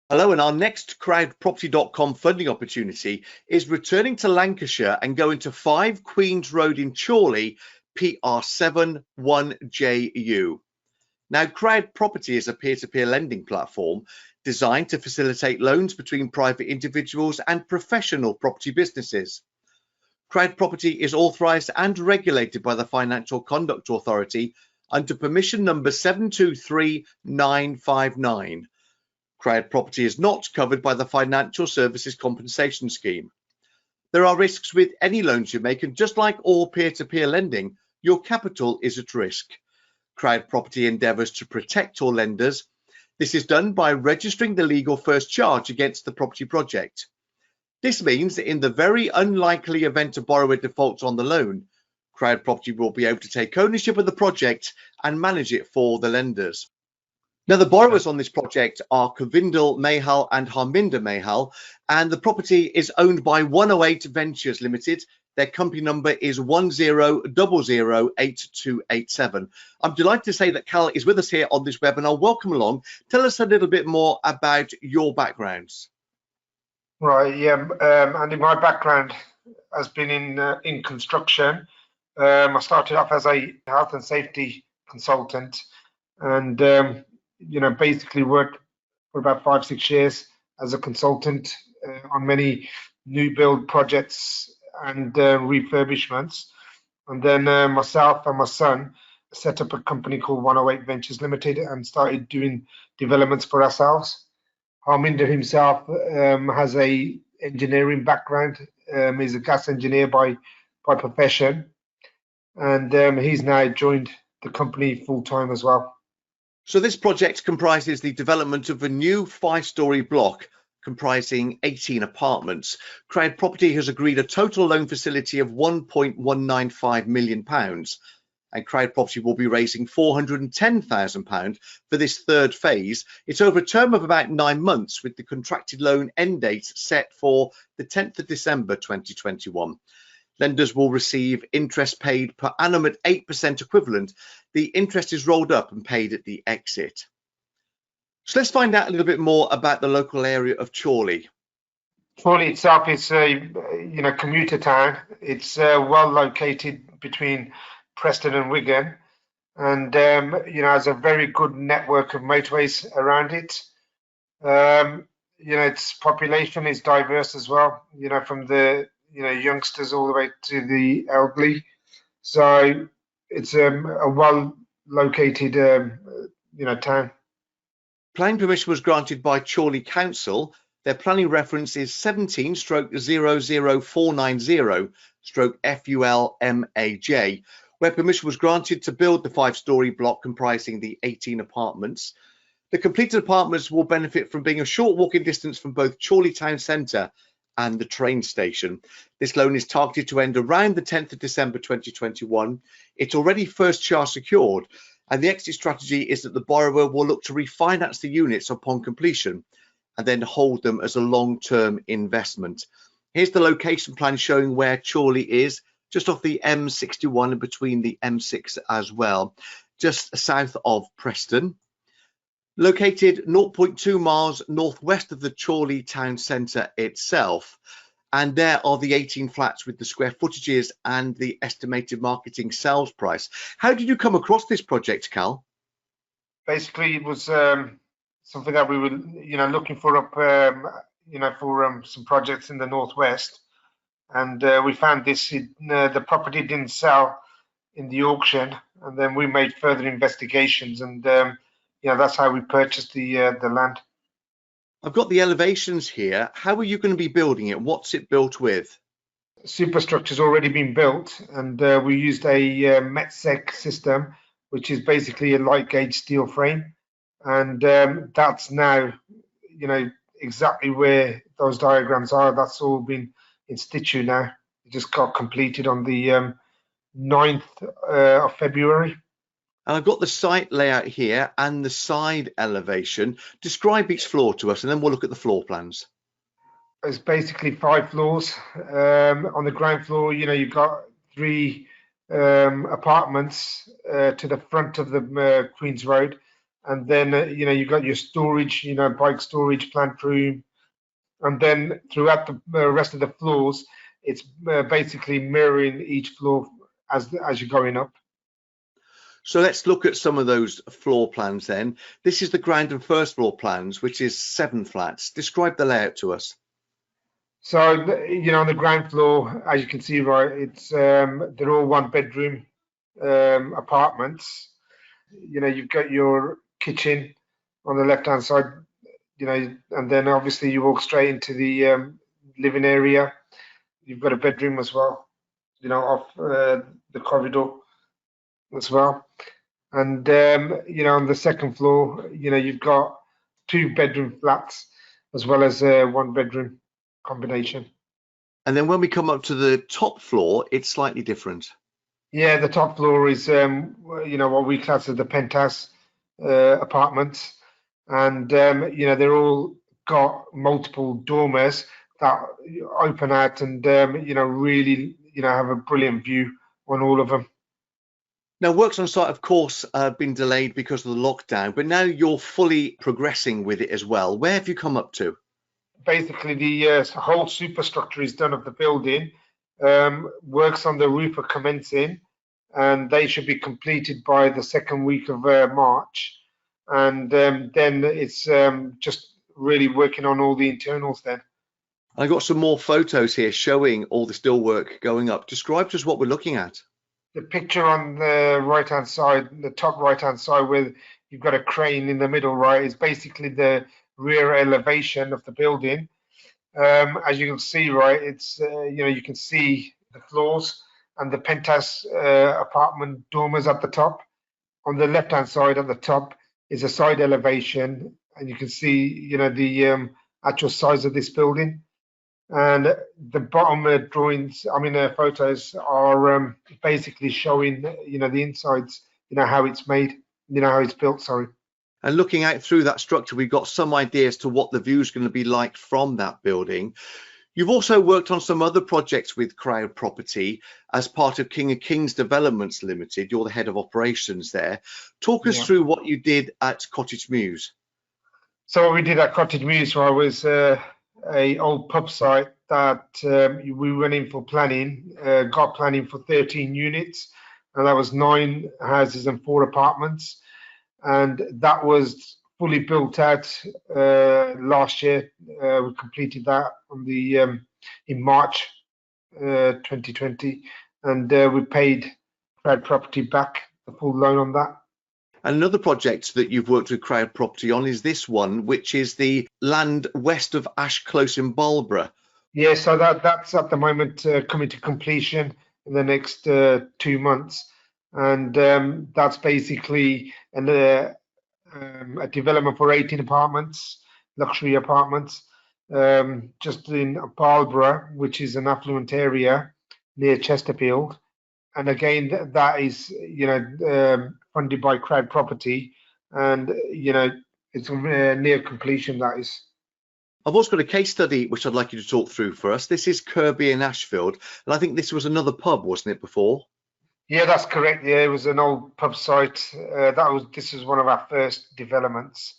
Hello, and our next CrowdProperty.com funding opportunity is returning to Lancashire and going to 5 Queens Road in Chorley, PR7 1JU. Now, CrowdProperty is a peer-to-peer lending platform designed to facilitate loans between private individuals and professional property businesses. CrowdProperty is authorised and regulated by the Financial Conduct Authority under permission number 723959. CrowdProperty is not covered by the Financial Services Compensation Scheme. There are risks with any loans you make, and just like all peer-to-peer lending, your capital is at risk. CrowdProperty endeavours to protect all lenders. This is done by registering the legal first charge against the property project. This means that in the very unlikely event a borrower defaults on the loan, CrowdProperty will be able to take ownership of the project and manage it for the lenders. Now, the borrowers on this project are Covindle Mayhal and Harminder Mayhal, and the property is owned by 108 Ventures Limited. Their company number is 10008287. I'm delighted to say that Cal is with us here on this webinar. Welcome along. Tell us a little bit more about your backgrounds. Right, yeah, Andy, my background has been in construction. I started off as a health and safety consultant, and basically worked for about 5-6 years as a consultant on many new build projects and refurbishments. And then myself and my son set up a company called 108 Ventures Limited and started doing developments for ourselves. Harminder himself has a engineering background. He's a gas engineer by profession, and he's now joined the company full-time as well. So this project comprises the development of a new 5-storey block comprising 18 apartments. CrowdProperty has agreed a total loan facility of £1.195 million, and CrowdProperty will be raising £410,000 for this third phase. It's over a term of about 9 months, with the contracted loan end date set for the 10th of December 2021. Lenders will receive interest paid per annum at 8% equivalent. The interest is rolled up and paid at the exit. So let's find out a little bit more about the local area of Chorley. Chorley itself is a commuter town. It's well located between Preston and Wigan, and has a very good network of motorways around it. Its population is diverse as well. From the youngsters all the way to the elderly. So it's a well located town. Planning permission was granted by Chorley Council. Their planning reference is 17/00490/FULMAJ, where permission was granted to build the 5-storey block comprising the 18 apartments. The completed apartments will benefit from being a short walking distance from both Chorley town centre and the train station. This loan is targeted to end around the 10th of December 2021. It's already first charge secured, and the exit strategy is that the borrower will look to refinance the units upon completion and then hold them as a long-term investment. Here's the location plan showing where Chorley is, just off the M61 and between the M6 as well, just south of Preston. Located 0.2 miles northwest of the Chorley town centre itself. And there are the 18 flats with the square footages and the estimated marketing sales price. How did you come across this project, Cal? Basically, it was something that we were, looking for up, for some projects in the northwest, and we found this. The property didn't sell in the auction, and then we made further investigations, and that's how we purchased the land. I've got the elevations here. How are you going to be building it? What's it built with? Superstructure's already been built, and we used a METSEC system, which is basically a light gauge steel frame, and that's now, exactly where those diagrams are. That's all been in situ now. It just got completed on the 9th of February. And I've got the site layout here and the side elevation. Describe each floor to us, and then we'll look at the floor plans. It's basically 5 floors. On the ground floor, you've got 3 apartments to the front of the Queen's Road, and then you've got your storage, bike storage, plant room, and then throughout the rest of the floors, it's basically mirroring each floor as you're going up. So let's look at some of those floor plans then. This is the ground and first floor plans, which is 7 flats. Describe the layout to us. So, on the ground floor, as you can see, right, it's they're all 1-bedroom apartments. You've got your kitchen on the left-hand side, and then obviously you walk straight into the living area. You've got a bedroom as well, off the corridor as well. And on the second floor, you've got 2-bedroom flats as well as a 1-bedroom combination. And then when we come up to the top floor, it's slightly different. Yeah, the top floor is what we class as the penthouse apartments, and they're all got multiple dormers that open out and really have a brilliant view on all of them. Now, works on site, of course, have been delayed because of the lockdown, but now you're fully progressing with it as well. Where have you come up to? Basically, the whole superstructure is done of the building. Works on the roof are commencing, and they should be completed by the second week of March. And then it's just really working on all the internals then. I got some more photos here showing all the steel work going up. Describe to us what we're looking at. The picture on the right-hand side, the top right-hand side, where you've got a crane in the middle, right, is basically the rear elevation of the building. As you can see, right, it's you can see the floors and the penthouse apartment dormers at the top. On the left-hand side at the top is a side elevation, and you can see the actual size of this building. And the bottom photos are basically showing the insides, how it's made, how it's built, sorry. And looking out through that structure, we've got some idea as to what the view is going to be like from that building. You've also worked on some other projects with CrowdProperty as part of King of Kings Developments Limited. You're the head of operations there. Talk us through what you did at Cottage Mews. So what we did at Cottage Mews was a old pub site that we went in for planning, got planning for 13 units, and that was 9 houses and 4 apartments. And that was fully built out last year. We completed that on in March 2020, and we paid CrowdProperty back the full loan on that. Another project that you've worked with CrowdProperty on is this one, which is the land west of Ash Close in Marlborough. Yeah, so that's at the moment coming to completion in the next 2 months. And that's basically a development for 18 apartments, luxury apartments, just in Marlborough, which is an affluent area near Chesterfield. And again, that is, funded by CrowdProperty, and it's near completion. That is. I've also got a case study which I'd like you to talk through for us. This is Kirby in Ashfield, and I think this was another pub, wasn't it, before? Yeah, that's correct. Yeah, it was an old pub site. This was one of our first developments,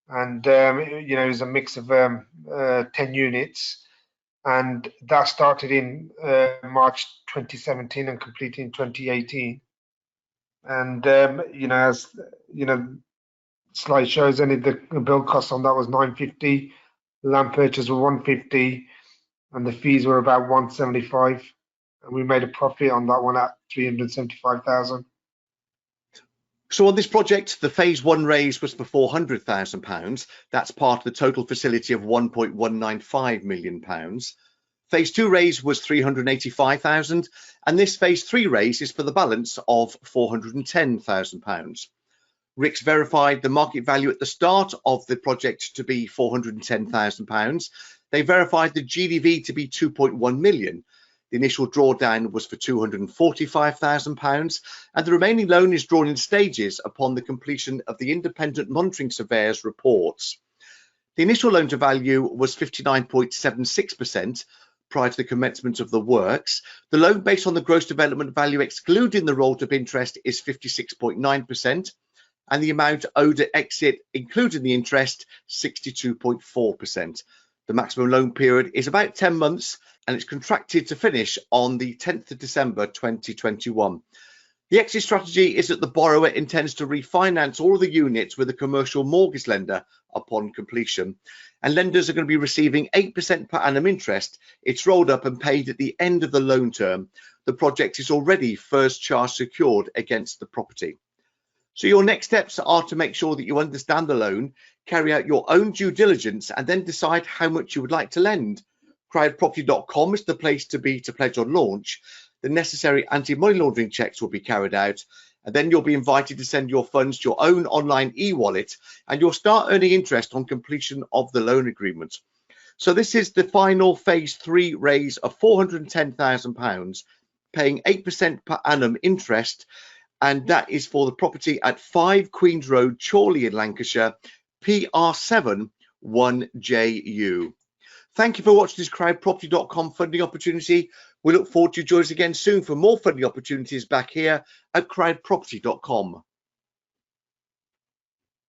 and it was a mix of 10 units, and that started in March 2017 and completed in 2018. And as slide shows, only the build cost on that was 950, land purchase were 150, and the fees were about 175. And we made a profit on that one at 375,000. So on this project, the phase 1 raise was for £400,000. That's part of the total facility of £1.195 million. Phase 2 raise was £385,000, and this phase 3 raise is for the balance of £410,000. RICS verified the market value at the start of the project to be £410,000. They verified the GDV to be 2.1 million. The initial drawdown was for £245,000, and the remaining loan is drawn in stages upon the completion of the independent monitoring surveyor's reports. The initial loan to value was 59.76% prior to the commencement of the works. The loan based on the gross development value excluding the rolled up interest is 56.9%, and the amount owed at exit, including the interest, 62.4%. The maximum loan period is about 10 months and it's contracted to finish on the 10th of December 2021. The exit strategy is that the borrower intends to refinance all of the units with a commercial mortgage lender upon completion, and lenders are going to be receiving 8% per annum interest. It's rolled up and paid at the end of the loan term. The project is already first charge secured against the property. So your next steps are to make sure that you understand the loan, carry out your own due diligence, and then decide how much you would like to lend. CrowdProperty.com is the place to be to pledge on launch. The necessary anti-money laundering checks will be carried out, and then you'll be invited to send your funds to your own online e-wallet, and you'll start earning interest on completion of the loan agreement. So this is the final phase 3 raise of £410,000, paying 8% per annum interest, and that is for the property at 5 Queen's Road, Chorley in Lancashire, PR7 1JU. Thank you for watching this CrowdProperty.com funding opportunity. We look forward to you joining us again soon for more funding opportunities back here at CrowdProperty.com.